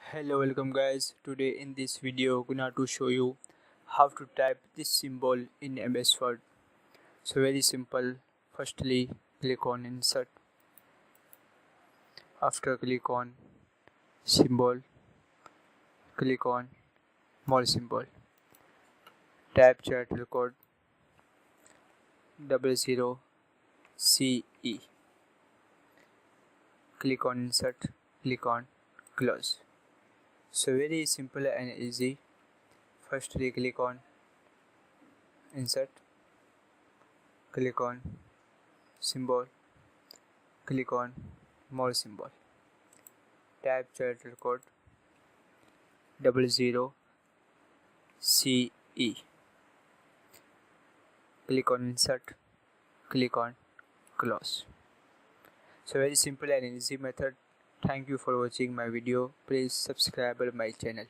Hello, welcome guys. Today in this video gonna to show you how to type this symbol in MS Word. So very simple. Firstly click on insert. After click on symbol, click on more symbol. Type character code 00CE. Click on insert, click on close. So very simple and easy. Firstly click on insert, click on symbol, click on more symbol. Type character code 00CE. Click on insert, click on close. So very simple and easy method. Thank you for watching my video. Please subscribe my channel.